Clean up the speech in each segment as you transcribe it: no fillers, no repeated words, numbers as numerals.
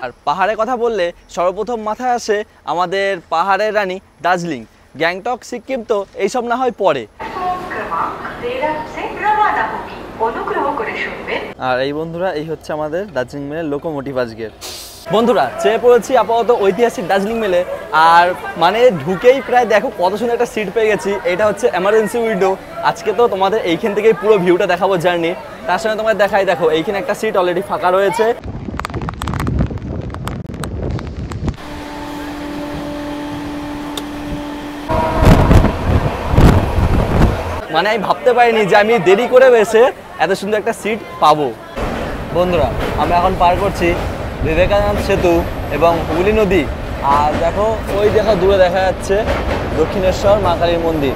আর পাহাড়ের কথা বললে সর্বপ্রথম মাথায় আসে আমাদের পাহাড়ের রানী দার্জিলিং। গ্যাংটক সিকিম তো এইসব না হয় পরে। আর এই বন্ধুরা, এই হচ্ছে আমাদের দার্জিলিং মেলের লোকোমোটিভ আজকে। বন্ধুরা, চেয়ে পড়েছি আপাতত ঐতিহাসিক দার্জিলিং মেলে। আর মানে ঢুকেই প্রায় দেখো কত সুন্দর একটা সিট পেয়ে গেছি। এটা হচ্ছে এমার্জেন্সি উইন্ডো। আজকে তো তোমাদের এইখান থেকেই পুরো ভিউটা দেখাবো জার্নি। তার সঙ্গে তোমাদের দেখাই, দেখো এইখানে একটা সিট অলরেডি ফাঁকা রয়েছে। মানে আমি ভাবতে পারিনি যে আমি দেরি করে এসে এত সুন্দর একটা সিট পাবো। বন্ধুরা, আমরা এখন পার করছি বিবেকানন্দ সেতু এবং হুগলি নদী। আর দেখো ওই দেখো দূরে দেখা যাচ্ছে দক্ষিণেশ্বর মা কালীর মন্দির।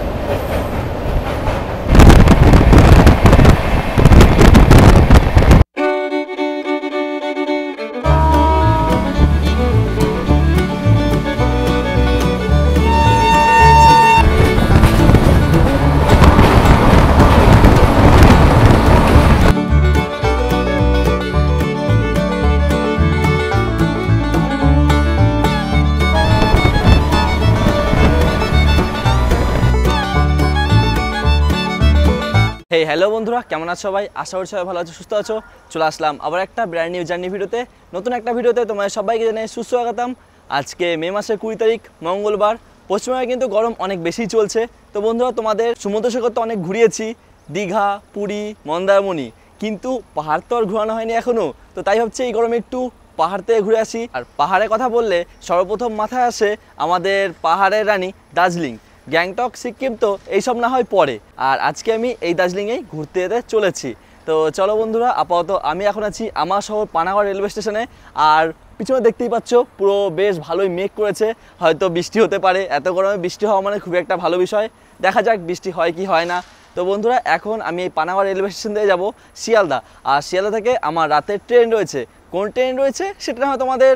হেই হ্যালো বন্ধুরা, কেমন আছো সবাই? আশা করি সবাই ভালো আছো, সুস্থ আছো। চলে আসলাম আবার একটা ব্র্যান্ড নিউ জার্নি ভিডিওতে, নতুন একটা ভিডিওতে তোমাদের সবাইকে জানাই সুস্বাগতম। আজকে মে মাসের 20 তারিখ মঙ্গলবার। পশ্চিমবঙ্গে কিন্তু গরম অনেক বেশি চলছে। তো বন্ধুরা, তোমাদের সমুদ্র সৈকত তো অনেক ঘুরিয়েছি, দীঘা, পুরী, মন্দারমণি, কিন্তু পাহাড় তো আর ঘোরানো হয়নি এখনও। তো তাই ভাবছি এই গরমে একটু পাহাড় থেকে ঘুরে আসি। আর পাহাড়ের কথা বললে সর্বপ্রথম মাথায় আসে আমাদের পাহাড়ের রানী দার্জিলিং। গ্যাংটক সিকিম তো এইসব না হয় পরে। আর আজকে আমি এই দার্জিলিংয়েই ঘুরতে যেতে চলেছি। তো চলো বন্ধুরা, আপাতত আমি এখন আছি আমার শহর পানাগড় রেলওয়ে স্টেশনে। আর পিছনে দেখতেই পাচ্ছ পুরো বেশ ভালোই মেঘ করেছে, হয়তো বৃষ্টি হতে পারে। এত গরমে বৃষ্টি হওয়া মানে খুবই একটা ভালো বিষয়। দেখা যাক বৃষ্টি হয় কি হয় না। তো বন্ধুরা, এখন আমি এই পানাগড় রেলওয়ে স্টেশন থেকে যাবো শিয়ালদা। আর শিয়ালদা থেকে আমার রাতের ট্রেন রয়েছে। কোন ট্রেন রয়েছে সেটা হয়তো তোমাদের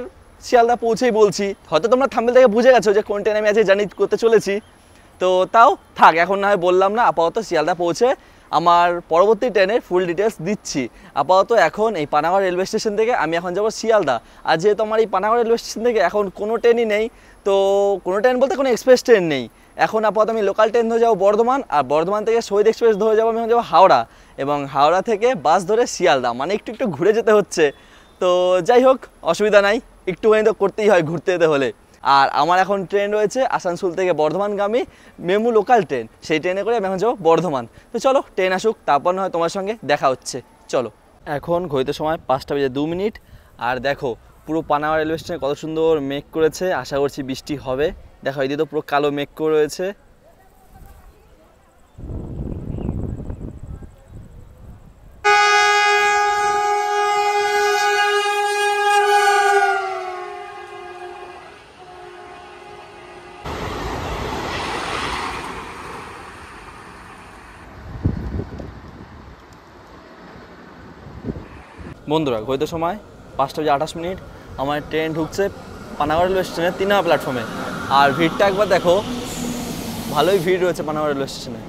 শিয়ালদা পৌঁছেই বলছি। হয়তো তোমরা থাম্বনেল থেকে বুঝে গেছো যে কোন ট্রেন আমি আজকে জার্নি করতে চলেছি। তো তাও থাক, এখন না হয় বললাম না। আপাতত শিয়ালদা পৌঁছে আমার পরবর্তী ট্রেনের ফুল ডিটেলস দিচ্ছি। আপাতত এখন এই পানাগড় রেলওয়ে স্টেশন থেকে আমি এখন যাব শিয়ালদা। আর যেহেতু আমার এই পানাগড় রেলওয়ে স্টেশন থেকে এখন কোনো ট্রেনই নেই, তো কোনো ট্রেন বলতে কোনো এক্সপ্রেস ট্রেন নেই। এখন আপাতত আমি লোকাল ট্রেন ধরে যাবো বর্ধমান। আর বর্ধমান থেকে শহীদ এক্সপ্রেস ধরে যাবো, আমি এখন যাবো হাওড়া। এবং হাওড়া থেকে বাস ধরে শিয়ালদা। মানে একটু একটু ঘুরে যেতে হচ্ছে। তো যাই হোক, অসুবিধা নাই, একটুখানি তো করতেই হয় ঘুরতে যেতে হলে। আর আমার এখন ট্রেন রয়েছে আসানসোল থেকে বর্ধমানগামী মেমু লোকাল ট্রেন। সেই ট্রেনে করে আমি এখন যাবো বর্ধমান। তো চলো ট্রেন আসুক, তারপর না হয় তোমার সঙ্গে দেখা হচ্ছে। চলো। এখন ঘড়িতে সময় 5টা বেজে 2 মিনিট। আর দেখো পুরো পানাগড় রেলওয়ে স্টেশনে কত সুন্দর মেঘ করেছে। আশা করছি বৃষ্টি হবে। দেখো এদিকে তো পুরো কালো মেঘ করে রয়েছে। বন্ধুরা, ঘড়িতে সময় 5টা বেজে 28 মিনিট। আমার ট্রেন ঢুকছে পানাগড় রেলওয়ে স্টেশনের 3 নম্বর প্ল্যাটফর্মে। আর ভিড়টা একবার দেখো, ভালোই ভিড় রয়েছে পানাগড় রেলওয়ে স্টেশনে।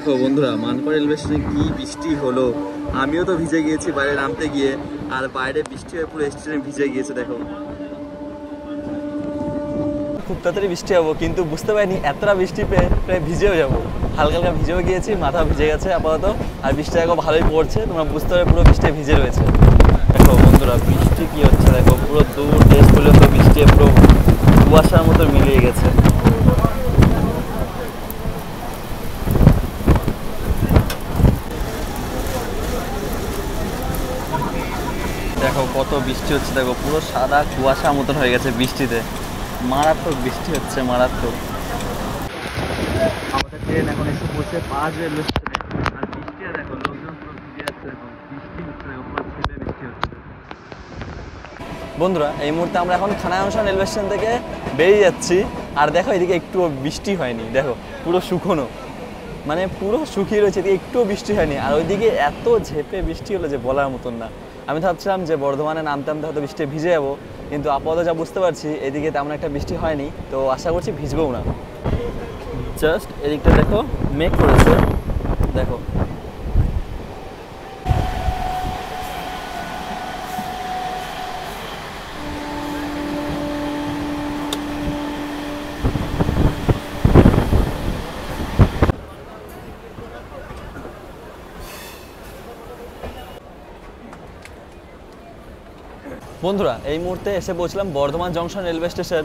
দেখো বন্ধুরা, মানকড় রেলওয়ে স্টেশনে কি বৃষ্টি হলো। আমিও তো ভিজে গিয়েছি বাইরে নামতে গিয়ে। আর বাইরে বৃষ্টি হয়ে পুরো স্টেশনে ভিজে গিয়েছে। দেখো খুব তাড়াতাড়ি বৃষ্টি হবো, কিন্তু বুঝতে পারিনি এতটা বৃষ্টি পেয়ে প্রায় ভিজেও যাবো। হালকা হালকা ভিজেও গিয়েছি, মাথা ভিজে গেছে আপাতত। আর বৃষ্টি এখন ভালোই পড়ছে, তোমরা বুঝতে পারবে পুরো বৃষ্টি ভিজে রয়েছে। দেখো বন্ধুরা, বৃষ্টি কি হচ্ছে দেখো, পুরো দূর দেশ পর্যন্ত বৃষ্টি পুরো কুয়াশার মতো মিলিয়ে গেছে। দেখো কত বৃষ্টি হচ্ছে, দেখো পুরো সাদা কুয়াশা মতন হয়ে গেছে বৃষ্টিতে। মারাত্মক বৃষ্টি হচ্ছে, মারাত্মক। আমাদের ট্রেন এখন এসে পৌঁছে 5 রেলওয়ে স্টেশনে। আর বৃষ্টিটা দেখো, লোকজন পুরো ভিজে যাচ্ছে, দেখো বৃষ্টি হচ্ছে, দেখো পুরো ছেপে বৃষ্টি হচ্ছে। বন্ধুরা এই মুহূর্তে আমরা এখন খানা জংশন রেলওয়ে স্টেশন থেকে বেরিয়ে যাচ্ছি। আর দেখো এদিকে একটুও বৃষ্টি হয়নি, দেখো পুরো শুকনো, মানে পুরো শুকিয়ে রয়েছে, এদিকে একটুও বৃষ্টি হয়নি। আর ওইদিকে এত ঝেপে বৃষ্টি হলো যে বলার মতন না। আমি ভাবছিলাম যে বর্ধমানে নামতে নামতে হয়তো বৃষ্টি ভিজে যাবো, কিন্তু আপাতত যা বুঝতে পারছি এদিকে তেমন একটা বৃষ্টি হয়নি, তো আশা করছি ভিজবেও না। জাস্ট এদিকটা দেখো মেঘ করেছে, দেখো বন্ধুরা এই মুহূর্তে এসে পৌঁছলাম বর্ধমান জংশন রেলওয়ে স্টেশন।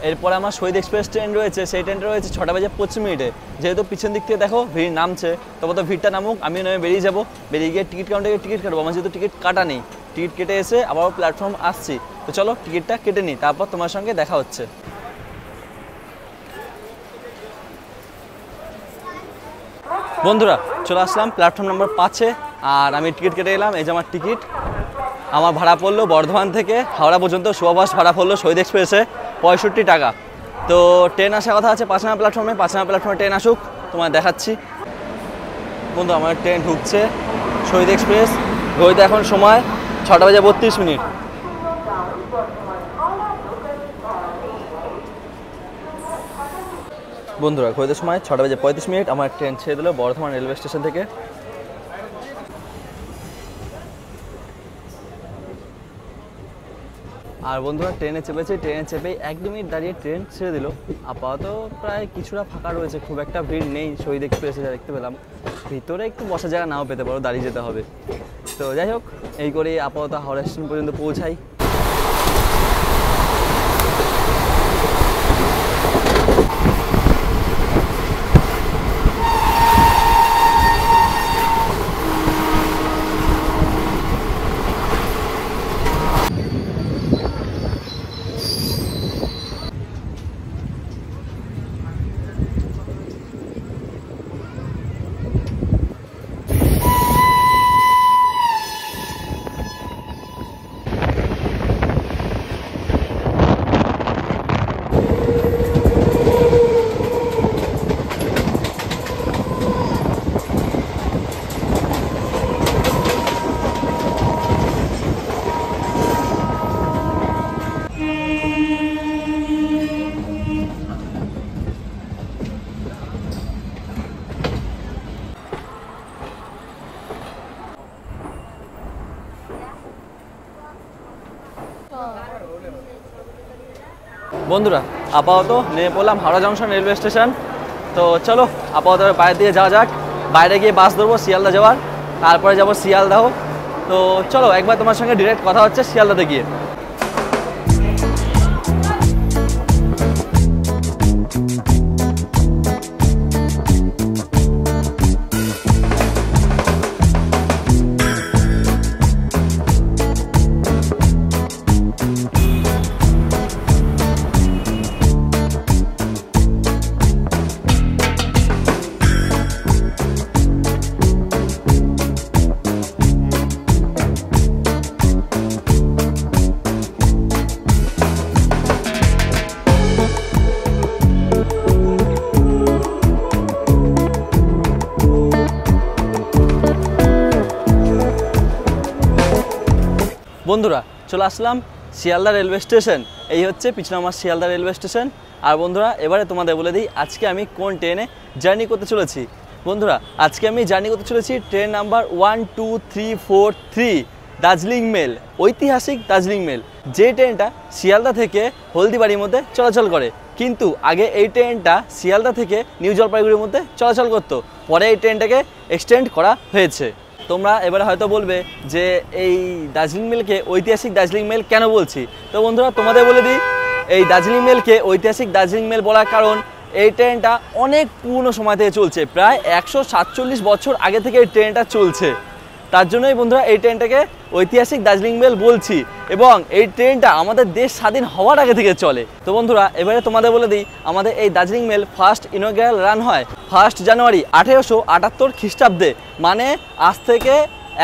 এরপরে আমার শহীদ এক্সপ্রেস ট্রেন রয়েছে, সেই ট্রেনটা রয়েছে 6টা বেজে 25 মিনিটে। যেহেতু পিছন দিক থেকে দেখো ভিড় নামছে, তবে তো ভিড়টা নামুক, আমি নেমে বেরিয়ে যাবো। বেরিয়ে গিয়ে টিকিট কাউন্টারে টিকিট কাটবো। আমার যেহেতু টিকিট কাটা নেই, টিকিট কেটে এসে আবার প্ল্যাটফর্ম আসছি, তো চলো টিকিটটা কেটে নিই, তারপর তোমার সঙ্গে দেখা হচ্ছে। বন্ধুরা চলে আসলাম প্ল্যাটফর্ম নম্বর 5-এ, আর আমি টিকিট কেটে এলাম। এই যে আমার টিকিট। আমার ভাড়া পড়লো বর্ধমান থেকে হাওড়া পর্যন্ত সুপারফাস্ট ভাড়া পড়লো শহীদ এক্সপ্রেসে 65 টাকা। তো ট্রেন আসার কথা আছে 5 নম্বর প্ল্যাটফর্মে। 5 নম্বর প্ল্যাটফর্মে ট্রেন আসুক, তোমায় দেখাচ্ছি। বন্ধু আমার ট্রেন ঢুকছে শহীদ এক্সপ্রেস। ঘড়িতে এখন সময় 6টা বেজে 32 মিনিট। বন্ধুরা ঘড়িতে সময় 6টা বেজে 35 মিনিট। আমার ট্রেন ছেড়ে দিল বর্ধমান রেলওয়ে স্টেশন থেকে। আর বন্ধুরা ট্রেনে চেপেছে, ট্রেনে চেপেই 1-2 মিনিট দাঁড়িয়ে ট্রেন ছেড়ে দিল। আপাতত প্রায় কিছুটা ফাঁকা রয়েছে, খুব একটা ভিড় নেই শহীদ এক্সপ্রেসে যা দেখতে পেলাম। ভিতরে একটু বসার জায়গা নাও পেতে পারো, দাঁড়িয়ে যেতে হবে। তো যাই হোক, এই করেই আপাতত হাওড়া স্টেশন পর্যন্ত পৌঁছাই। বন্ধুরা আপাতত নেমে পড়লাম হাওড়া জংশন রেলওয়ে স্টেশন। তো চলো আপাতত বাইরে দিয়ে যাওয়া যাক। বাইরে গিয়ে বাস ধরবো শিয়ালদা যাওয়ার, তারপরে যাবো শিয়ালদাহ। তো চলো একবার তোমার সঙ্গে ডিরেক্ট কথা হচ্ছে শিয়ালদাতে গিয়ে। বন্ধুরা চলে আসলাম শিয়ালদা রেলওয়ে স্টেশন। এই হচ্ছে পিছনে আমার শিয়ালদা রেলওয়ে স্টেশন। আর বন্ধুরা এবারে তোমাদের বলে দিই আজকে আমি কোন ট্রেনে জার্নি করতে চলেছি। বন্ধুরা আজকে আমি জার্নি করতে চলেছি ট্রেন নাম্বার 12343 দার্জিলিং মেল, ঐতিহাসিক দার্জিলিং মেল, যে ট্রেনটা শিয়ালদা থেকে হলদিবাড়ির মধ্যে চলাচল করে। কিন্তু আগে এই ট্রেনটা শিয়ালদা থেকে নিউ জলপাইগুড়ির মধ্যে চলাচল করতো, পরে এই ট্রেনটাকে এক্সটেন্ড করা হয়েছে। তোমরা এবারে হয়তো বলবে যে এই দার্জিলিং মেলকে ঐতিহাসিক দার্জিলিং মেল কেন বলছি। তো বন্ধুরা তোমাদের বলে দিই, এই দার্জিলিং মেলকে ঐতিহাসিক দার্জিলিং মেল বলার কারণ এই ট্রেনটা অনেক পুরনো সময় থেকে চলছে, প্রায় 147 বছর আগে থেকে এই ট্রেনটা চলছে। তার জন্যই বন্ধুরা এই ট্রেনটাকে ঐতিহাসিক দার্জিলিং মেল বলছি, এবং এই ট্রেনটা আমাদের দেশ স্বাধীন হওয়ার আগে থেকে চলে। তো বন্ধুরা এবারে তোমাদের বলে দিই, আমাদের এই দার্জিলিং মেল ফার্স্ট ইনগ্রাল রান হয় 1 জানুয়ারি 1878 খ্রিস্টাব্দে, মানে আজ থেকে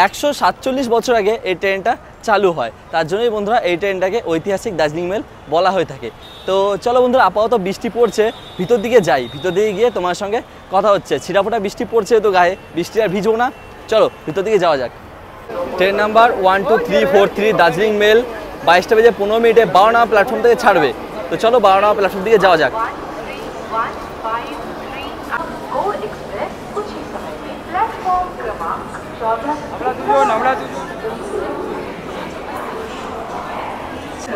147 বছর আগে এই ট্রেনটা চালু হয়। তার জন্যই বন্ধুরা এই ট্রেনটাকে ঐতিহাসিক দার্জিলিং মেল বলা হয়ে থাকে। তো চলো বন্ধুরা, আপাতত বৃষ্টি পড়ছে, ভিতর দিকে যাই, ভিতর দিকে গিয়ে তোমার সঙ্গে কথা হচ্ছে। ছিটাফোটা বৃষ্টি পড়ছে তো গায়ে, বৃষ্টি আর ভিজবো না, চলো ভিতর দিকে যাওয়া যাক। ট্রেন নাম্বার 12343 দার্জিলিং মেল 22টা বেজে 15 মিনিটে 52 নম্বর প্ল্যাটফর্ম থেকে ছাড়বে। তো চলো 52 নম্বর প্ল্যাটফর্ম দিকে যাওয়া যাক।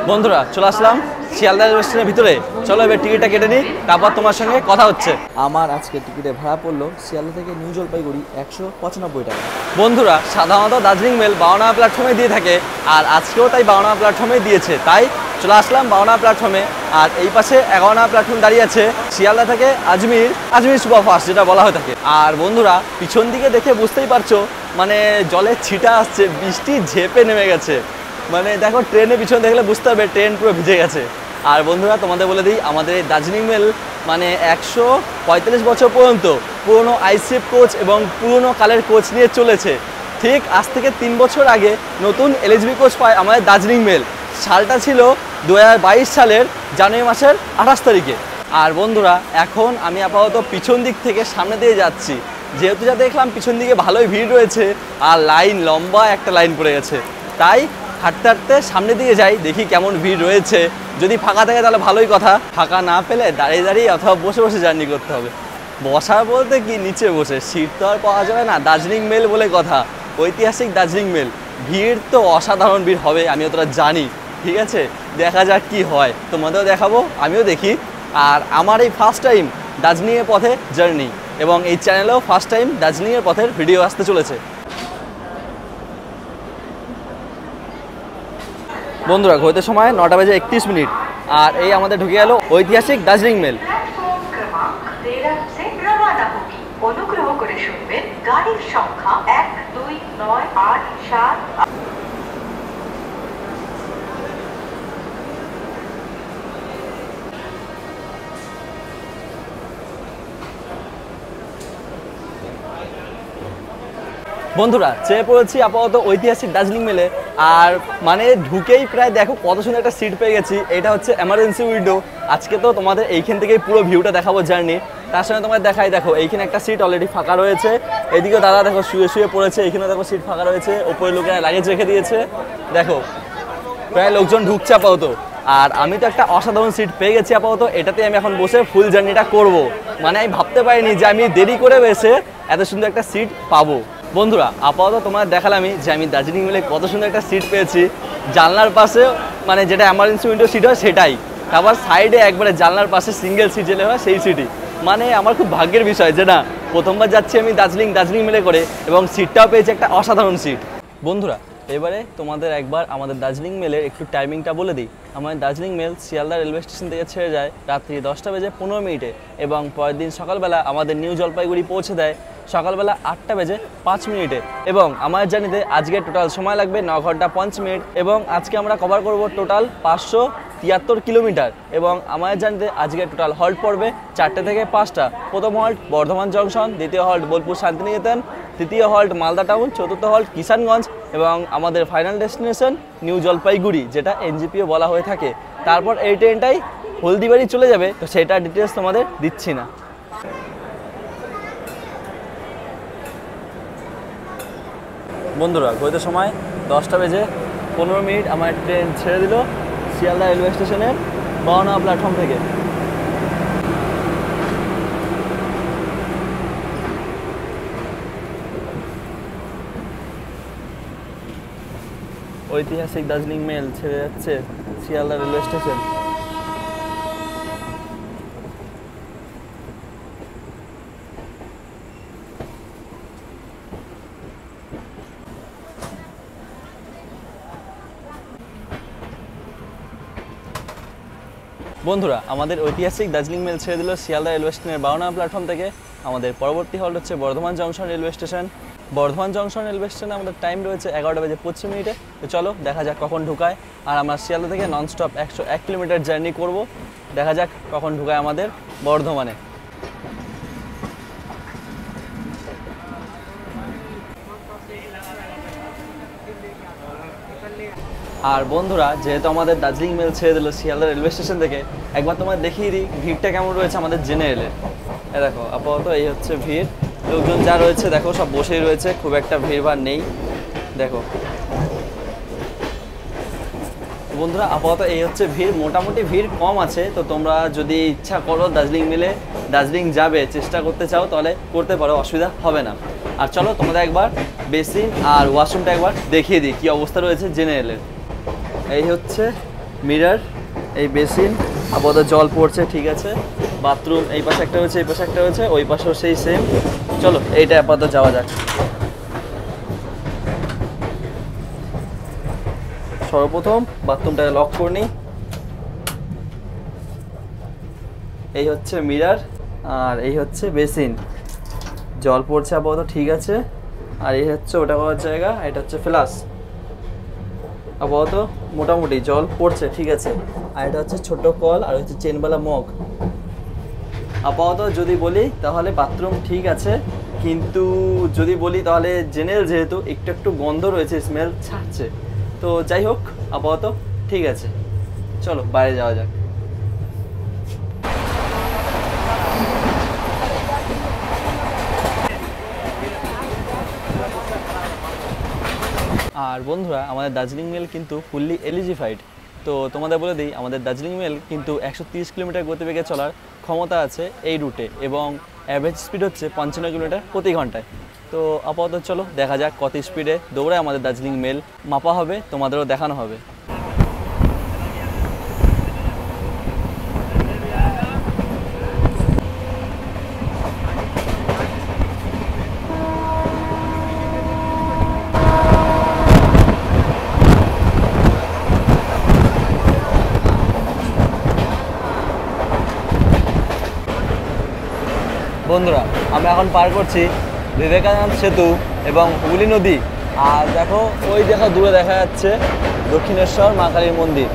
বন্ধুরা চলে আসলাম শিয়ালদা রেলওয়ে স্টেশনের ভিতরে। চলো এবার টিকিটটা কেটে নিই, তারপর তোমার সঙ্গে কথা হচ্ছে। আমার আজকে টিকিটে ভাড়া পড়লো শিয়ালদা থেকে নিউ জলপাইগুড়ি 195 টাকা। বন্ধুরা সাধারণত দার্জিলিং মেল 52 নম্বর প্ল্যাটফর্মে দিয়ে থাকে, আর আজকেও তাই 52 নম্বর প্ল্যাটফর্মে দিয়েছে, তাই চলে আসলাম 52 নম্বর প্ল্যাটফর্মে। আর এই পাশে 11 নম্বর প্ল্যাটফর্ম দাঁড়িয়ে আছে শিয়ালদা থেকে আজমির সুপারফাস্ট যেটা বলা হয়ে থাকে। আর বন্ধুরা পিছন দিকে দেখে বুঝতেই পারছো, মানে জলের ছিটা আসছে, বৃষ্টি ঝেপে নেমে গেছে। মানে দেখো ট্রেনের পিছনে দেখলে বুঝতে পারবে ট্রেন পুরো ভিজে গেছে। আর বন্ধুরা তোমাদের বলে দিই, আমাদের এই দার্জিলিং মেল মানে 145 বছর পর্যন্ত পুরনো আইসিএফ কোচ এবং পুরনো কালের কোচ নিয়ে চলেছে। ঠিক আজ থেকে 3 বছর আগে নতুন এলএচবি কোচ পায় আমাদের দার্জিলিং মেল। সালটা ছিল 2022 সালের জানুয়ারি মাসের 28 তারিখে। আর বন্ধুরা এখন আমি আপাতত পিছন দিক থেকে সামনে দিয়ে যাচ্ছি, যেহেতু যা দেখলাম পিছন দিকে ভালোই ভিড় রয়েছে আর লাইন লম্বা একটা লাইন পড়ে গেছে, তাই হাঁটতে হাঁটতে সামনে দিকে যাই, দেখি কেমন ভিড় রয়েছে। যদি ফাঁকা থাকে তাহলে ভালোই কথা, ফাঁকা না পেলে দাঁড়িয়ে দাঁড়িয়ে অথবা বসে বসে জার্নি করতে হবে। বসার বলতে কি নিচে বসে, সিট তো আর পাওয়া যাবে না, দার্জিলিং মেল বলে কথা, ঐতিহাসিক দার্জিলিং মেল। ভিড় তো অসাধারণ ভিড় হবে, আমি অতটা জানি। ঠিক আছে, দেখা যাক কি হয়, তোমাদেরও দেখাবো, আমিও দেখি। আর আমার এই ফার্স্ট টাইম দার্জিলিংয়ের পথে জার্নি, এবং এই চ্যানেলেও ফার্স্ট টাইম দার্জিলিংয়ের পথের ভিডিও আসতে চলেছে। বন্ধুরা ঘড়িতে সময় 9টা বেজে 31 মিনিট, আর এই আমাদের ঢুকে গেল ঐতিহাসিক দার্জিলিং মেল। অনুগ্রহ করে শুনবেন গাড়ির সংখ্যা 1, 2, 9, 8, 7। বন্ধুরা চেয়ে পড়েছি আপাতত ঐতিহাসিক দার্জিলিং মেলে, আর মানে ঢুকেই প্রায় দেখো কত সুন্দর একটা সিট পেয়ে গেছি। এটা হচ্ছে এমার্জেন্সি উইন্ডো। আজকে তো তোমাদের এইখান থেকেই পুরো ভিউটা দেখাবো জার্নি, তার সঙ্গে তোমাদের দেখাই। দেখো এইখানে একটা সিট অলরেডি ফাঁকা রয়েছে, এদিকেও দাদা দেখো শুয়ে শুয়ে পড়েছে, এইখানেও দেখো সিট ফাঁকা রয়েছে, ওপরে লোকেরা লাগেজ রেখে দিয়েছে। দেখো প্রায় লোকজন ঢুকছে আপাতত, আর আমি তো একটা অসাধারণ সিট পেয়ে গেছি আপাতত। এটাতে আমি এখন বসে ফুল জার্নিটা করব। মানে আমি ভাবতে পারিনি যে আমি দেরি করে এসে এত সুন্দর একটা সিট পাবো। বন্ধুরা আপাতত তোমাদের দেখালামই যে আমি দার্জিলিং মেলে কত সুন্দর একটা সিট পেয়েছি। জানলার পাশে মানে যেটা এমার্জেন্সি উইন্ডো সিট হয় সেটাই, তারপর সাইডে একবারে জানলার পাশে সিঙ্গেল সিট যেটা হয় সেই সিটই। মানে আমার খুব ভাগ্যের বিষয় যে না, প্রথমবার যাচ্ছি আমি দার্জিলিং মেলে করে, এবং সিটটাও পেয়েছি একটা অসাধারণ সিট। বন্ধুরা এবারে তোমাদের একবার আমাদের দার্জিলিং মেলের একটু টাইমিংটা বলে দিই। আমাদের Darjeeling mail Sealdah railway station থেকে ছেড়ে যায় রাত্রি 10টা বেজে 15 মিনিটে, এবং পরের দিন সকালবেলা আমাদের নিউ জলপাইগুড়ি পৌঁছে দেয় সকালবেলা 8টা বেজে 5 মিনিটে। এবং আমাদের জার্নিতে আজকে টোটাল সময় লাগবে 9 ঘন্টা 5 মিনিট, এবং আজকে আমরা কভার করব টোটাল 573 কিলোমিটার। এবং আমাদের জার্নিতে আজকে টোটাল হল্ট পড়বে 4টে থেকে 5টা। প্রথম হল্ট বর্ধমান জংশন, দ্বিতীয় হল্ট বোলপুর শান্তিনিকেতন, তৃতীয় হল্ট মালদা টাউন, চতুর্থ হল্ট কিষানগঞ্জ, এবং আমাদের ফাইনাল ডেস্টিনেশন নিউ জলপাইগুড়ি, যেটা এনজিপিও বলা হয়ে থাকে। তারপর এই ট্রেনটাই হলদিবাড়ি চলে যাবে, তো সেটা ডিটেলস তোমাদের দিচ্ছি না। বন্ধুরা ঘড়িতে সময় 10টা বেজে 15 মিনিট, আমার ট্রেন ছেড়ে দিল শিয়ালদা রেলওয়ে স্টেশনের 52 নম্বর প্ল্যাটফর্ম থেকে। ঐতিহাসিক দার্জিলিং মেল ছেড়ে যাচ্ছে শিয়ালদা রেলওয়ে স্টেশন। বন্ধুরা আমাদের ঐতিহাসিক দার্জিলিং মেল ছেড়ে দিল শিয়ালদা রেলওয়ে স্টেশনের 52 নম্বর প্ল্যাটফর্ম থেকে। আমাদের পরবর্তী হল্ট হচ্ছে Bardhaman junction railway station. Bardhaman junction railway স্টেশনে আমাদের টাইম রয়েছে 11:25। তো চলো দেখা যাক কখন ঢুকায়। আর আমরা শিয়ালদা থেকে ননস্টপ 101 কিলোমিটার জার্নি করব। দেখা যাক কখন ঢুকায় আমাদের বর্ধমানে। আর বন্ধুরা, যেহেতু আমাদের দার্জিলিং মেল ছেড়ে দিল শিয়ালদা রেলওয়ে স্টেশন থেকে, একবার তোমার দেখিয়ে দিই ভিড়টা কেমন রয়েছে আমাদের জেনারেলের। দেখো আপাতত এই হচ্ছে ভিড়, লোকজন যা রয়েছে দেখো সব বসেই রয়েছে, খুব একটা ভিড় ভাড় নেই। দেখো বন্ধুরা, আপাতত এই হচ্ছে ভিড়, মোটামুটি ভিড় কম আছে। তো তোমরা যদি ইচ্ছা করো দার্জিলিং মেলে দার্জিলিং যাবে, চেষ্টা করতে চাও, তাহলে করতে পারো, অসুবিধা হবে না। আর চলো তোমাদের একবার বেসিন আর ওয়াশরুমটা একবার দেখিয়ে দিই কী অবস্থা রয়েছে জেনারেলের। এই হচ্ছে মিরর, এই বেসিন, আপাতত জল পড়ছে, ঠিক আছে। বাথরুম এই পাশে একটা রয়েছে, এই পাশে একটা রয়েছে, ওই পাশেও সেই সেম। চলো এইটা আপাতত যাওয়া যাক। সর্বপ্রথম বাথরুমটাকে লক করে নিই। এই হচ্ছে মিরর আর এই হচ্ছে বেসিন, জল পড়ছে আপাতত, ঠিক আছে। আর এই হচ্ছে ওটা করার জায়গা, এটা হচ্ছে ফ্লাশ, আপাতত মোটামুটি জল পড়ছে, ঠিক আছে। আর এটা হচ্ছে ছোট কল আর হচ্ছে চেনবালা মগ। আপাতত যদি বলি তাহলে বাথরুম ঠিক আছে, কিন্তু যদি বলি তাহলে জেনারেল যেহেতু একটু একটু গন্ধ রয়েছে, স্মেল ছাড়ছে। তো যাই হোক আপাতত ঠিক আছে, চলো বাইরে যাওয়া যাক। আর বন্ধুরা, আমাদের দার্জিলিং মেল কিন্তু ফুললি এলিজিফাইড। তো তোমাদের বলে দিই, আমাদের দার্জিলিং মেল কিন্তু 130 কিলোমিটার গতিবেগে চলার ক্ষমতা আছে এই রুটে, এবং অ্যাভারেজ স্পিড হচ্ছে 55 কিলোমিটার প্রতি ঘন্টায়। তো আপাতত চলো দেখা যাক কত স্পিডে দৌড়ায় আমাদের দার্জিলিং মেল, মাপা হবে, তোমাদেরও দেখানো হবে। বন্ধুরা, আমরা এখন পার করছি বিবেকানন্দ সেতু এবং হুগলি নদী। আর দেখো ওই দেখো দূরে দেখা যাচ্ছে দক্ষিণেশ্বর মা কালীর মন্দির।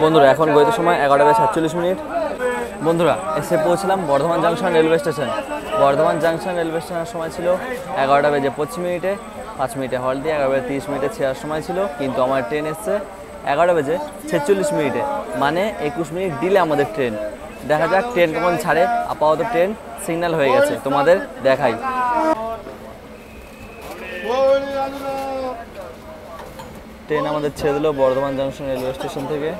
বন্ধুরা, এখন গত সময় 11:47। বন্ধুরা, এসে পৌঁছলাম Bardhaman junction railway station. Bardhaman junction railway স্টেশনের সময় ছিল 11:25। 5 মিনিটে হল্ট দিয়ে 11:30 ছেড়ার সময় ছিল, কিন্তু আমার ট্রেন এসছে 11:46, মানে 21 মিনিট ডিলে আমাদের ট্রেন। দেখা যাক ট্রেন কখন ছাড়ে। আপাতত ট্রেন সিগন্যাল হয়ে গেছে, তোমাদের দেখাই। ট্রেন আমাদের ছেড়ে দিল বর্ধমান জাংশন রেলওয়ে স্টেশন থেকে।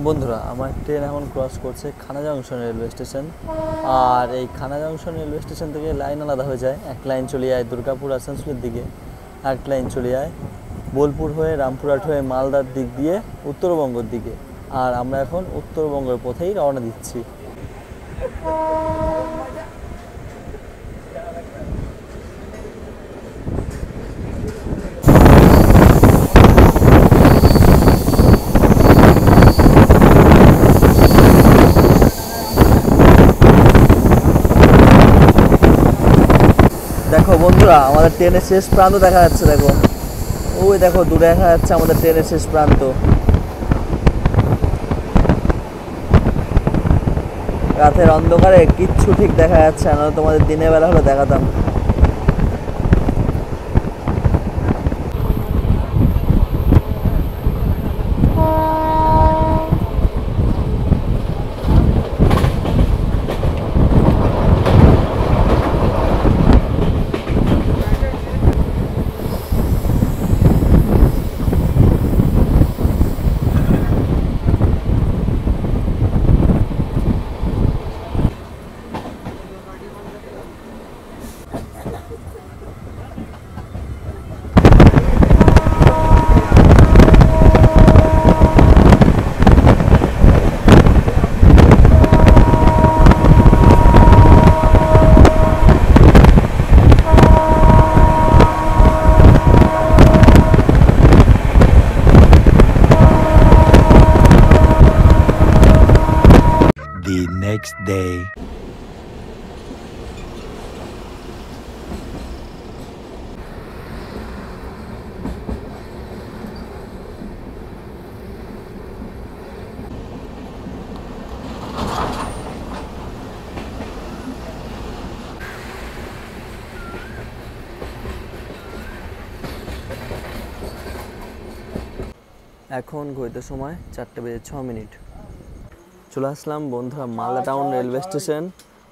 বন্ধুরা, আমার ট্রেন এখন ক্রস করছে খানা জংশন রেলওয়ে স্টেশন। আর এই খানা জংশন রেলওয়ে স্টেশন থেকে লাইন আলাদা হয়ে যায়। এক লাইন চলে যায় দুর্গাপুর আসানসোলের দিকে, এক লাইন চলে যায় বোলপুর হয়ে রামপুরহাট হয়ে মালদার দিক দিয়ে উত্তরবঙ্গের দিকে। আর আমরা এখন উত্তরবঙ্গের পথেই রওনা দিচ্ছি। দেখো বন্ধুরা, আমাদের ট্রেনের শেষ প্রান্ত দেখা যাচ্ছে। দেখো, ওই দেখো দূরে দেখা যাচ্ছে আমাদের ট্রেনের শেষ প্রান্ত। রাতের অন্ধকারে কিচ্ছু ঠিক দেখা যাচ্ছে না, তোমাদের দিনের বেলা হলে দেখাতাম। The next day. এখন ঘড়িতে সময় 4:06। চলে আসলাম বন্ধুরা মালদা টাউন রেলওয়ে স্টেশন।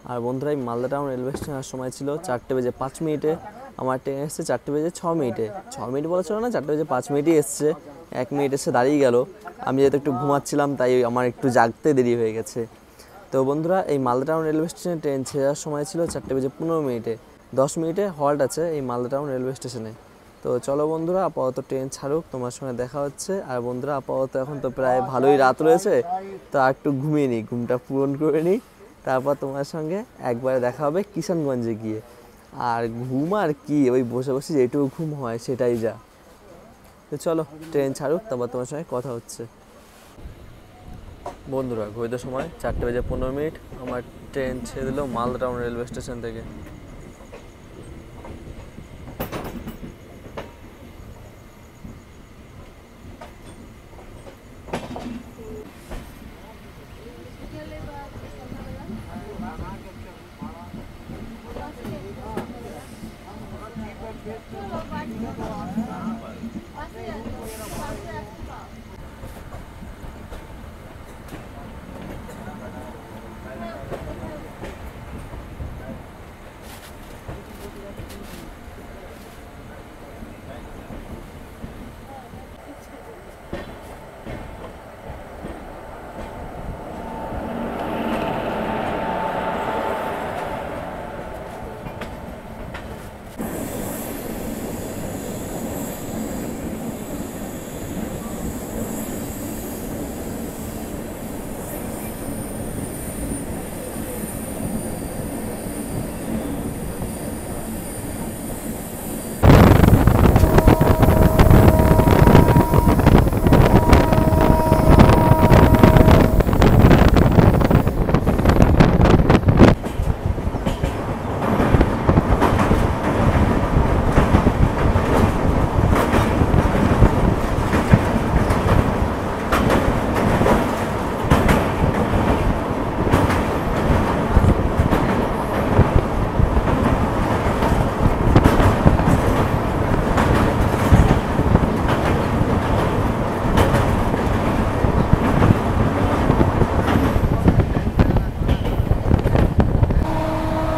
আর বন্ধুরা, এই মালদা টাউন রেলওয়ে স্টেশনের সময় ছিল 4:05। আমার ট্রেন এসছে 4:06। 6 মিনিট বলেছিল না, 4:05 এসছে। 1 মিনিট এসে দাঁড়িয়ে গেল। আমি যেহেতু একটু ঘুমাচ্ছিলাম তাই আমার একটু জাগতে দেরি হয়ে গেছে। তো বন্ধুরা, এই মালদা টাউন রেলওয়ে স্টেশনে ট্রেন ছেড়ার সময় ছিল 4:15। 10 মিনিটে হল্ট আছে এই মালদা টাউন রেলওয়ে স্টেশনে। তো চলো বন্ধুরা, আপাতত ট্রেন ছাড়ুক, তোমার সঙ্গে দেখা হচ্ছে। আর বন্ধুরা, আপাতত এখন তো প্রায় ভালোই রাত রয়েছে, তো আর একটু ঘুমিয়ে নিই, ঘুমটা পূরণ করে নিই। তারপর তোমার সঙ্গে একবারে দেখা হবে কিষানগঞ্জে গিয়ে। আর ঘুম আর কি, ওই বসে বসে যেটুকু ঘুম হয় সেটাই যা। তো চলো ট্রেন ছাড়ুক, তারপর তোমার সঙ্গে কথা হচ্ছে। বন্ধুরা, ঘড়িতে সময় 4:15। আমার ট্রেন ছেড়ে দিল মালদা টাউন রেলওয়ে স্টেশন থেকে।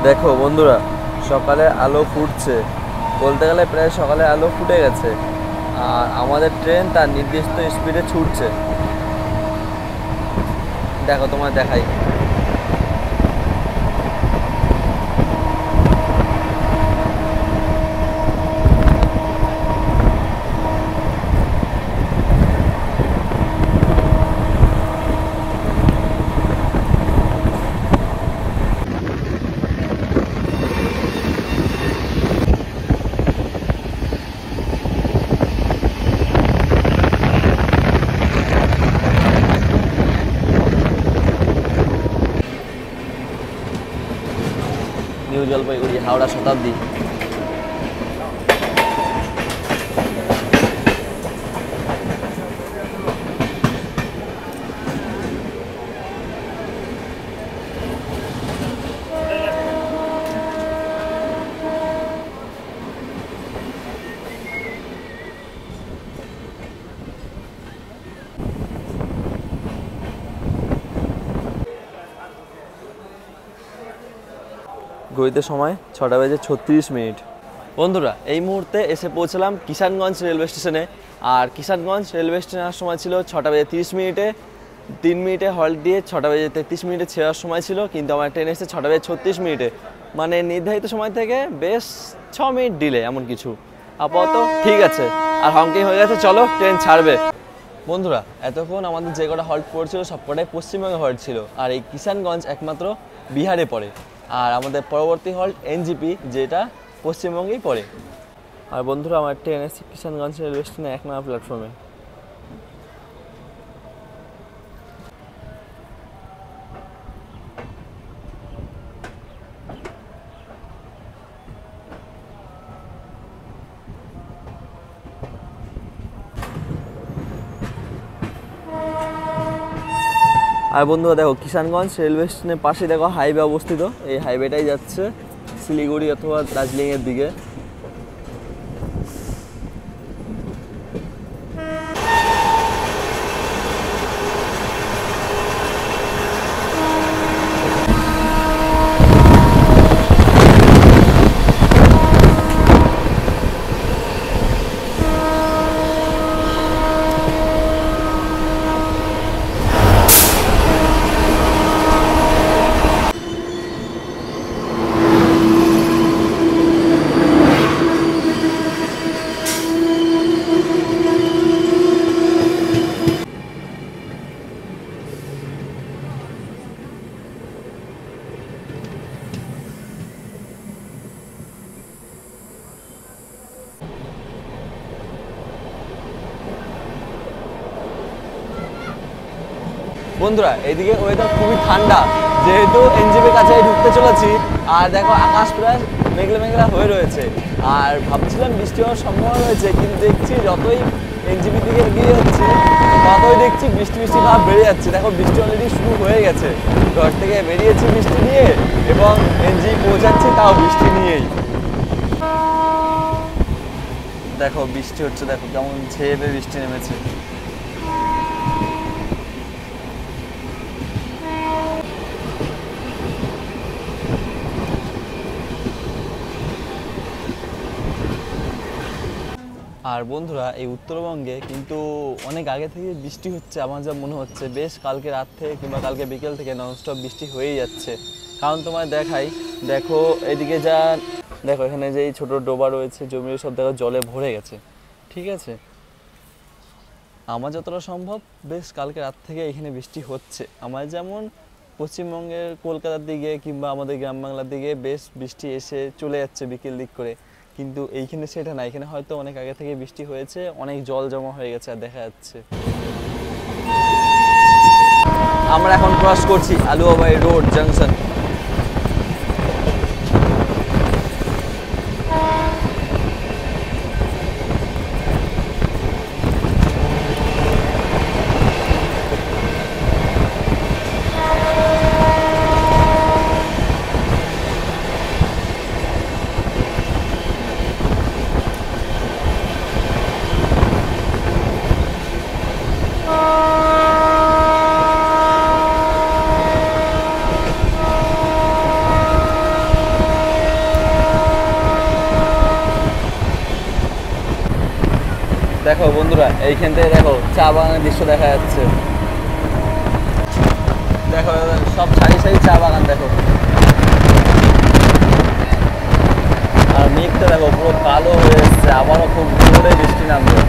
দেখো বন্ধুরা, সকালে আলো ফুটছে, বলতে গেলে প্রায় সকালে আলো ফুটে গেছে। আর আমাদের ট্রেন তার নির্দিষ্ট স্পিডে ছুটছে। দেখো তোমার দেখাই। নিউ জলপাইগুড়ি হাওড়া শতাব্দী। ঘড়িতে সময় 6:36। বন্ধুরা এই মুহূর্তে এসে পৌঁছলাম কিষানগঞ্জ রেলওয়ে স্টেশনে। আর কিষানগঞ্জ রেলওয়ে স্টেশনে আসার সময় ছিল 6:30। 3 মিনিটে হল্ট দিয়ে 6:33 ছেড়ার সময় ছিল, কিন্তু আমার ট্রেন এসেছে 6:36। মানে নির্ধারিত সময় থেকে বেশ 6 মিনিট ডিলে এমন কিছু। আপাতত ঠিক আছে, আর হংকিং হয়ে গেছে, চলো ট্রেন ছাড়বে। বন্ধুরা এতক্ষণ আমাদের যে কটা হল্ট পড়ছিল সবকটাই পশ্চিমবঙ্গে হল্ট ছিল, আর এই কিষানগঞ্জ একমাত্র বিহারে পড়ে। আর আমাদের পরবর্তী হল্ট এনজিপি, যেটা পশ্চিমবঙ্গেই পড়ে। আর বন্ধুরা আমার ট্রেন এসেছে কিষানগঞ্জ রেলওয়ে স্টেশনে 1 নম্বর প্ল্যাটফর্মে। আর বন্ধুরা দেখো কিষানগঞ্জ রেলওয়ে স্টেশনের পাশে দেখো হাইওয়ে অবস্থিত। এই হাইওয়েটাই যাচ্ছে শিলিগুড়ি অথবা দার্জিলিংয়ের দিকে। বন্ধুরা এইদিকে ওয়েদার খুবই ঠান্ডা, যেহেতু এনজিপির কাছে ঢুকতে চলেছি। আর দেখো আকাশ প্রায় মেঘলা মেঘলা হয়ে রয়েছে, আর ভাবছিলাম বৃষ্টি হওয়ার সম্ভাবনা রয়েছে, কিন্তু দেখছি যতই এনজিপির দিকে এগিয়ে যাচ্ছি ততই দেখছি বৃষ্টি বৃষ্টি ভাব বেড়ে যাচ্ছে। দেখো বৃষ্টি অলরেডি শুরু হয়ে গেছে, ঘর থেকে বেরিয়েছি বৃষ্টি নিয়ে এবং এনজিপি পৌঁছাচ্ছি তাও বৃষ্টি নিয়েই। দেখো বৃষ্টি হচ্ছে, দেখো কেমন ঝেপে বৃষ্টি নেমেছে। আর বন্ধুরা এই উত্তরবঙ্গে কিন্তু অনেক আগে থেকে বৃষ্টি হচ্ছে, আমার যা মনে হচ্ছে বেশ কালকে রাত থেকে কিংবা কালকে বিকেল থেকে ননস্টপ বৃষ্টি হয়েই যাচ্ছে। কারণ তোমায় দেখাই, দেখো এদিকে যা দেখো এখানে যে এই ছোটো ডোবা রয়েছে জমির সব দেখো জলে ভরে গেছে। ঠিক আছে, আমার যতটা সম্ভব বেশ কালকে রাত থেকে এখানে বৃষ্টি হচ্ছে। আমার যেমন পশ্চিমবঙ্গের কলকাতার দিকে কিংবা আমাদের গ্রাম বাংলার দিকে বেশ বৃষ্টি এসে চলে যাচ্ছে বিকেল দিক করে, কিন্তু এইখানে সেটা না। এখানে হয়তো অনেক আগে থেকে বৃষ্টি হয়েছে, অনেক জল জমা হয়ে গেছে আর দেখা যাচ্ছে। আমরা এখন ক্রস করছি আলুয়াবাই রোড জাংশন। দেখো বন্ধুরা এইখান থেকে দেখো চা বাগানের দৃশ্য দেখা যাচ্ছে। দেখো সব সারি সারি চা বাগান দেখো, আর মেঘটা দেখো পুরো কালো হয়ে এসছে, আবারও খুব জোরে বৃষ্টি নামবে।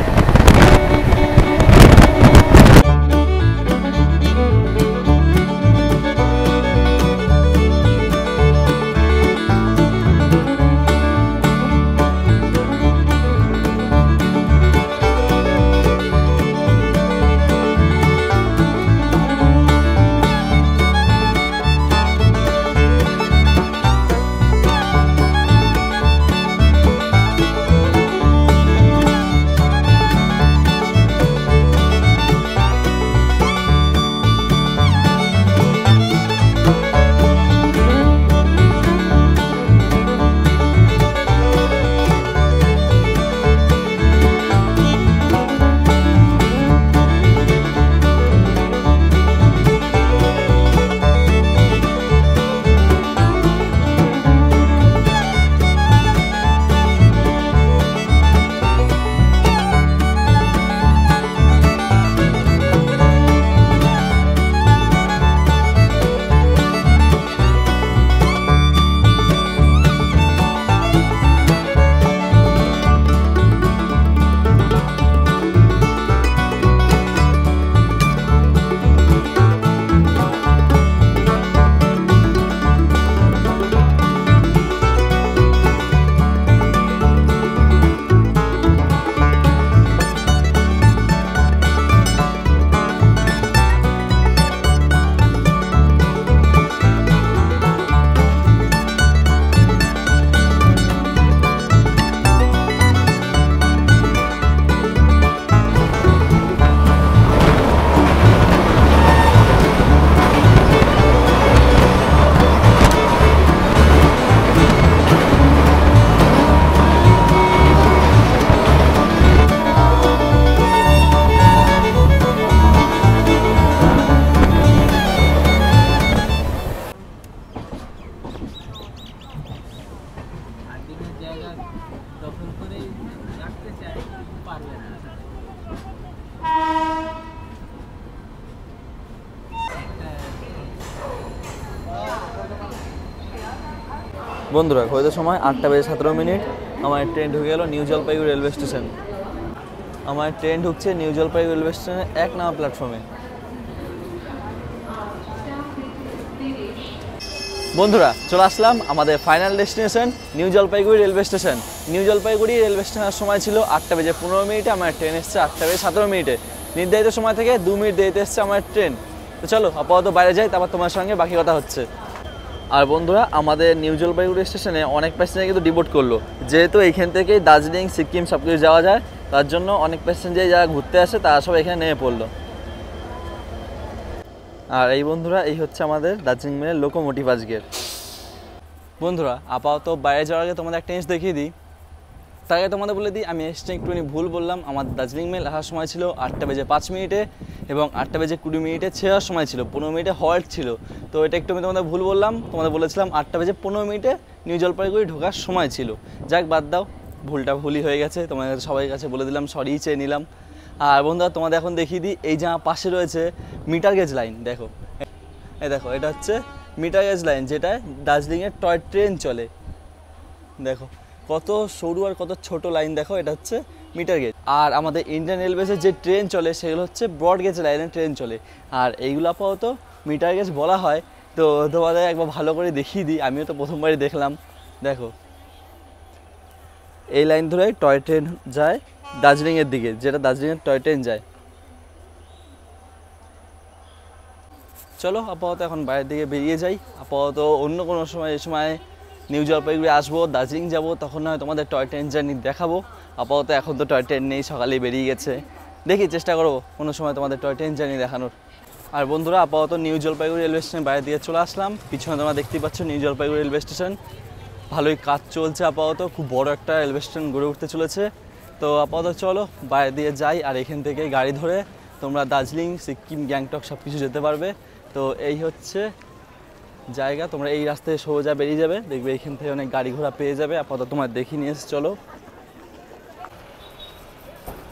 বন্ধুরা হয়তো সময় 8:17। আমার ট্রেন ঢুকে গেল নিউ জলপাইগুড়ি রেলওয়ে স্টেশন। আমার ট্রেন ঢুকছে নিউ জলপাইগুড়ি রেলওয়ে স্টেশনের 1 নম্বর প্ল্যাটফর্মে। বন্ধুরা চলে আসলাম আমাদের final destination new Jalpaiguri railway station. New Jalpaiguri railway স্টেশনের সময় ছিল 8:15। আমার ট্রেন এসছে 8:17। নির্ধারিত সময় থেকে 2 মিনিট দেরিতে এসছে আমার ট্রেন। তো চলো আপাতত বাইরে যাই, তারপর তোমার সঙ্গে বাকি কথা হচ্ছে। আর বন্ধুরা আমাদের নিউ জলপাইগুড়ি স্টেশনে অনেক প্যাসেঞ্জার কিন্তু ডিবোর্ড করলো, যেহেতু এইখান থেকেই দার্জিলিং সিকিম সব কিছু যাওয়া যায়, তার জন্য অনেক প্যাসেঞ্জার যারা ঘুরতে আসে তারা সব এখানে নেমে পড়লো। আর এই বন্ধুরা এই হচ্ছে আমাদের দার্জিলিং মেলের লোকোমোটিভ আজকের। বন্ধুরা আপাতত বাইরে যাওয়ার আগে তোমাদের একটা জিনিস দেখিয়ে দিই। তার আগে তোমাদের বলে দিই, আমি এসে একটুখানি ভুল বললাম। আমার দার্জিলিং মেল আসার সময় ছিল 8:05 এবং 8:20 ছেড়ার সময় ছিল 15 মিনিটে হল্ট ছিল। তো এটা একটু আমি তোমাদের ভুল বললাম, তোমাদের বলেছিলাম 8:15 নিউ জলপাইগুড়ি ঢোকার সময় ছিল। যাক বাদ দাও, ভুলটা ভুলই হয়ে গেছে, তোমাদের সবাই কাছে বলে দিলাম, সরি চেয়ে নিলাম। আর বন্ধুরা তোমাদের এখন দেখিয়ে দিই, এই যে পাশে রয়েছে মিটার গেজ লাইন। দেখো এই দেখো, এটা হচ্ছে মিটার গেজ লাইন, যেটায় দার্জিলিংয়ের টয় ট্রেন চলে। দেখো কত সরু আর কত ছোট লাইন, দেখো এটা হচ্ছে মিটার গেজ। আর আমাদের ইন্ডিয়ান রেলওয়েজের যে ট্রেন চলে সেগুলো হচ্ছে ব্রড গেজ লাইনের ট্রেন চলে, আর এইগুলো আপাতত মিটার গেজ বলা হয়। তো তোমাদের একবার ভালো করে দেখিয়ে দিই, আমিও তো প্রথমবারই দেখলাম। দেখো এই লাইন ধরে টয় ট্রেন যায় দার্জিলিংয়ের দিকে, যেটা দার্জিলিংয়ের টয় ট্রেন যায়। চলো আপাতত এখন বাইরের দিকে বেরিয়ে যাই। আপাতত অন্য কোনো সময়, এই সময় নিউ জলপাইগুড়ি আসবো, দার্জিলিং যাবো, তখন নয় তোমাদের টয় ট্রেন জার্নি দেখাবো। আপাতত এখন তো টয় ট্রেন নেই, সকালেই বেরিয়ে গেছে। দেখি চেষ্টা করবো কোনো সময় তোমাদের টয় ট্রেন জার্নি দেখানোর। আর বন্ধুরা আপাতত নিউ জলপাইগুড়ি রেলওয়ে স্টেশন বাইরে দিয়ে চলে আসলাম। পিছনে তোমরা দেখতেই পাচ্ছ নিউ জলপাইগুড়ি রেলওয়ে স্টেশন। ভালোই কাজ চলছে আপাতত, খুব বড় একটা রেলওয়ে স্টেশন গড়ে উঠতে চলেছে। তো আপাতত চলো বাইরে দিয়ে যাই, আর এখান থেকে গাড়ি ধরে তোমরা দার্জিলিং, সিকিম, গ্যাংটক সব কিছু যেতে পারবে। তো এই হচ্ছে জায়গা, তোমরা এই রাস্তায় সোজা বেরিয়ে যাবে, দেখবে এইখান থেকে অনেক গাড়ি ঘোড়া পেয়ে যাবে। আপাতত তোমার দেখিয়ে নিয়ে এসে চলো।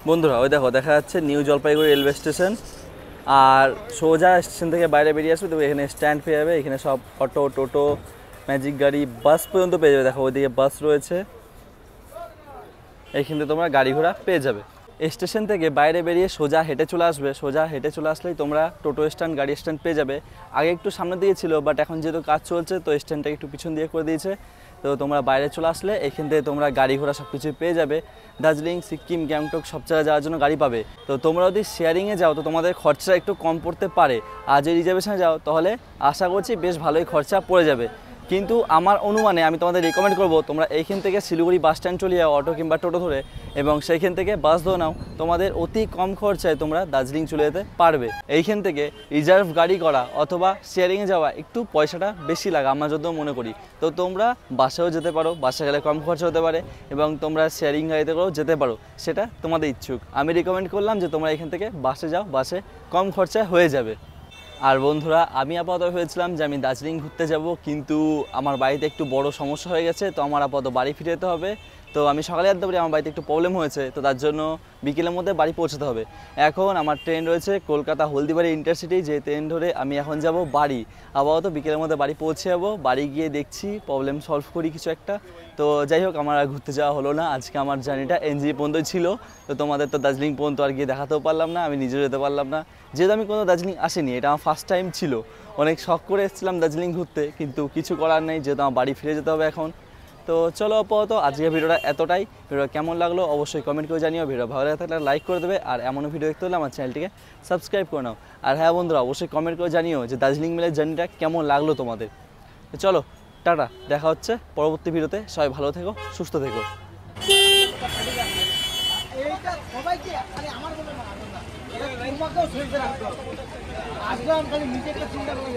বন্ধুরা ওই দেখো দেখা যাচ্ছে নিউ জলপাইগুড়ি রেলওয়ে স্টেশন। আর সোজা স্টেশন থেকে বাইরে বেরিয়ে আসবে, তো এখানে স্ট্যান্ড পেয়ে যাবে। এখানে সব অটো, টোটো, ম্যাজিক গাড়ি, বাস পর্যন্ত পেয়ে যাবে। দেখো ওইদিকে বাস রয়েছে, এইখান থেকে তোমরা গাড়ি ঘোড়া পেয়ে যাবে। স্টেশন থেকে বাইরে বেরিয়ে সোজা হেঁটে চলে আসবে। সোজা হেঁটে চলে আসলেই তোমরা টোটো স্ট্যান্ড, গাড়ি স্ট্যান্ড পেয়ে যাবে। আগে একটু সামনে দিয়ে ছিল, বাট এখন যেহেতু কাজ চলছে তো স্ট্যান্ডটাকে একটু পিছন দিয়ে করে দিয়েছে। তো তোমরা বাইরে চলে আসলে এখান থেকে তোমরা গাড়ি ঘোড়া সব কিছুই পেয়ে যাবে। দার্জিলিং, সিকিম, গ্যাংটক সব জায়গায় যাওয়ার জন্য গাড়ি পাবে। তো তোমরা যদি শেয়ারিংয়ে যাও তো তোমাদের খরচা একটু কম পড়তে পারে, আর যদি রিজার্ভেশনে যাও তাহলে আশা করছি বেশ ভালোই খরচা পড়ে যাবে। কিন্তু আমার অনুমানে আমি তোমাদের রিকমেন্ড করবো তোমরা এইখান থেকে শিলিগুড়ি বাস স্ট্যান্ড চলে যাও অটো কিংবা টোটো ধরে, এবং সেইখান থেকে বাস ধরে নাও। তোমাদের অতি কম খরচায় তোমরা দার্জিলিং চলে যেতে পারবে। এইখান থেকে রিজার্ভ গাড়ি করা অথবা শেয়ারিংয়ে যাওয়া একটু পয়সাটা বেশি লাগে আমার যদিও মনে করি। তো তোমরা বাসেও যেতে পারো, বাসে গেলে কম খরচা হতে পারে, এবং তোমরা শেয়ারিং গাড়িতে করেও যেতে পারো, সেটা তোমাদের ইচ্ছুক। আমি রিকমেন্ড করলাম যে তোমরা এখান থেকে বাসে যাও, বাসে কম খরচায় হয়ে যাবে। আর বন্ধুরা, আমি আপাতত ভেবেছিলাম যে আমি দার্জিলিং ঘুরতে যাব, কিন্তু আমার বাড়িতে একটু বড় সমস্যা হয়ে গেছে, তো আমার আপাতত বাড়ি ফিরে যেতে হবে। তো আমি সকালে আসতে পারি, আমার বাড়িতে একটু প্রবলেম হয়েছে, তো তার জন্য বিকেলের মধ্যে বাড়ি পৌঁছাতে হবে। এখন আমার ট্রেন রয়েছে কলকাতা হলদিবাড়ি ইন্টারসিটি, যে ট্রেন ধরে আমি এখন যাব বাড়ি। আপাতত বিকেলের মধ্যে বাড়ি পৌঁছে যাবো, বাড়ি গিয়ে দেখছি প্রবলেম সলভ করি কিছু একটা। তো যাই হোক, আমার আর ঘুরতে যাওয়া হলো না, আজকে আমার জার্নিটা এনজি পর্যন্তই ছিল। তো তোমাদের তো দার্জিলিং পর্যন্ত আর গিয়ে দেখাতেও পারলাম না, আমি নিজেও যেতে পারলাম না, যেহেতু আমি কোনো দার্জিলিং আসিনি, এটা আমার ফার্স্ট টাইম ছিল। অনেক শখ করে এসেছিলাম দার্জিলিং ঘুরতে, কিন্তু কিছু করার নেই, যেহেতু আমার বাড়ি ফিরে যেতে হবে এখন। তো চলো আপাতত আজকের ভিডিওটা এতটাই। ভিডিও কেমন লাগলো অবশ্যই কমেন্ট করে জানিও। ভিডিও ভালো লাগে থাকলে লাইক করে দেবে, আর এমন ভিডিও দেখতে হলে আমার চ্যানেলটিকে সাবস্ক্রাইব করে নাও। আর হ্যাঁ বন্ধুরা, অবশ্যই কমেন্ট করে জানিও যে দার্জিলিং মেলের জার্নিটা কেমন লাগলো তোমাদের। তো চলো টাটা, দেখা হচ্ছে পরবর্তী ভিডিওতে। সবাই ভালো থেকো, সুস্থ থেকো। তোমাকেও শরীরে রাখতে হবে। আসলাম খালি নিজেকে চিন্তা করে